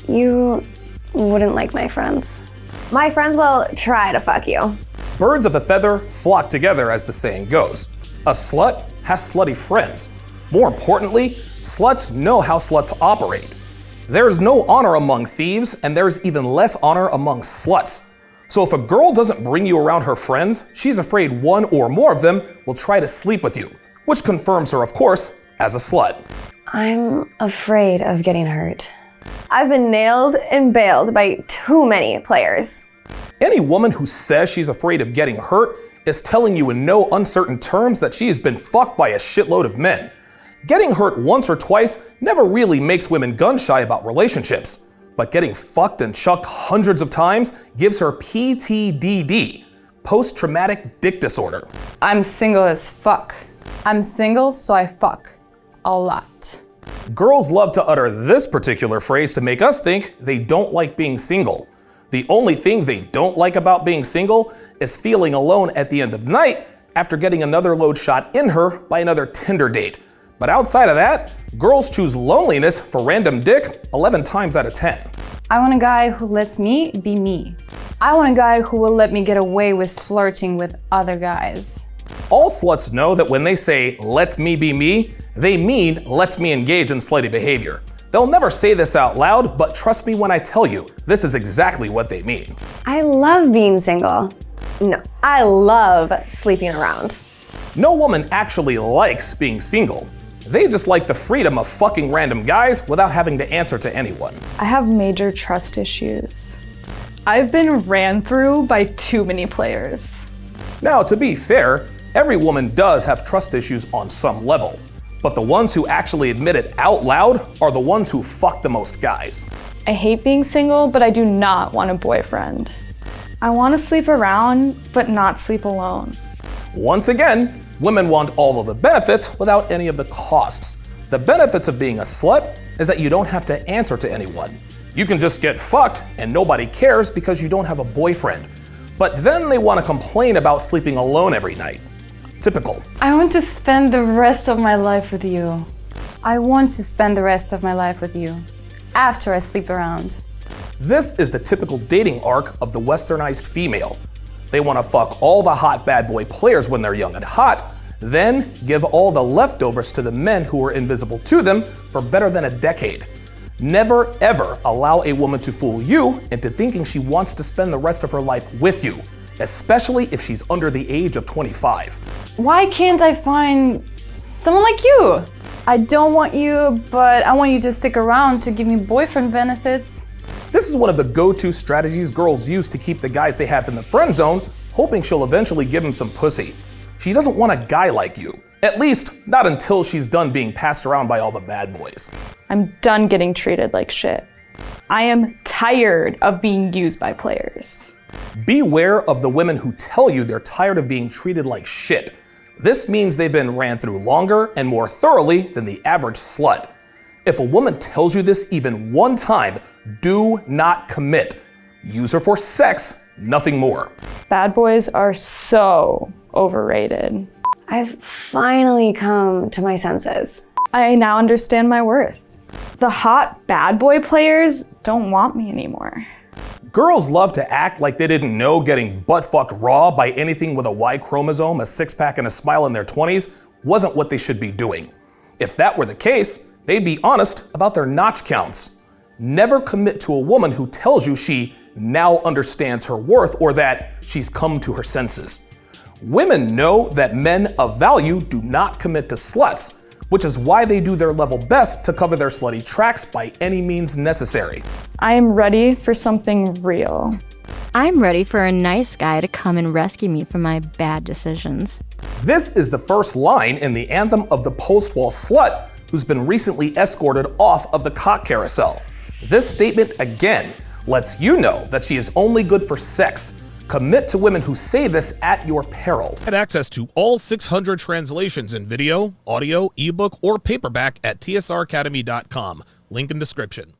You wouldn't like my friends. My friends will try to fuck you. Birds of a feather flock together, as the saying goes. A slut has slutty friends. More importantly, sluts know how sluts operate. There's no honor among thieves, and there's even less honor among sluts. So if a girl doesn't bring you around her friends, she's afraid one or more of them will try to sleep with you, which confirms her, of course, as a slut. I'm afraid of getting hurt. I've been nailed and bailed by too many players. Any woman who says she's afraid of getting hurt is telling you in no uncertain terms that she has been fucked by a shitload of men. Getting hurt once or twice never really makes women gun-shy about relationships, but getting fucked and chucked hundreds of times gives her PTDD, post-traumatic dick disorder. I'm single as fuck. I'm single, so I fuck. A lot. Girls love to utter this particular phrase to make us think they don't like being single. The only thing they don't like about being single is feeling alone at the end of the night after getting another load shot in her by another Tinder date. But outside of that, girls choose loneliness for random dick 11 times out of 10. I want a guy who lets me be me. I want a guy who will let me get away with flirting with other guys. All sluts know that when they say, "lets me be me," they mean, "lets me engage in slutty behavior." They'll never say this out loud, but trust me when I tell you, this is exactly what they mean. I love being single. No, I love sleeping around. No woman actually likes being single. They just like the freedom of fucking random guys without having to answer to anyone. I have major trust issues. I've been ran through by too many players. Now, to be fair, every woman does have trust issues on some level. But the ones who actually admit it out loud are the ones who fuck the most guys. I hate being single, but I do not want a boyfriend. I want to sleep around, but not sleep alone. Once again, women want all of the benefits without any of the costs. The benefits of being a slut is that you don't have to answer to anyone. You can just get fucked and nobody cares because you don't have a boyfriend. But then they want to complain about sleeping alone every night. Typical. I want to spend the rest of my life with you. I want to spend the rest of my life with you. After I sleep around. This is the typical dating arc of the westernized female. They want to fuck all the hot bad boy players when they're young and hot, then give all the leftovers to the men who are invisible to them for better than a decade. Never ever allow a woman to fool you into thinking she wants to spend the rest of her life with you, especially if she's under the age of 25. Why can't I find someone like you? I don't want you, but I want you to stick around to give me boyfriend benefits. This is one of the go-to strategies girls use to keep the guys they have in the friend zone, hoping she'll eventually give them some pussy. She doesn't want a guy like you. At least, not until she's done being passed around by all the bad boys. I'm done getting treated like shit. I am tired of being used by players. Beware of the women who tell you they're tired of being treated like shit. This means they've been ran through longer and more thoroughly than the average slut. If a woman tells you this even one time, do not commit. Use her for sex, nothing more. Bad boys are so overrated. I've finally come to my senses. I now understand my worth. The hot bad boy players don't want me anymore. Girls love to act like they didn't know getting butt-fucked raw by anything with a Y chromosome, a six-pack, and a smile in their 20s wasn't what they should be doing. If that were the case, they'd be honest about their notch counts. Never commit to a woman who tells you she now understands her worth or that she's come to her senses. Women know that men of value do not commit to sluts, which is why they do their level best to cover their slutty tracks by any means necessary. I am ready for something real. I'm ready for a nice guy to come and rescue me from my bad decisions. This is the first line in the anthem of the post-wall slut who's been recently escorted off of the cock carousel. This statement, again, lets you know that she is only good for sex. Commit to women who say this at your peril. Get access to all 600 translations in video, audio, ebook, or paperback at tsracademy.com. Link in description.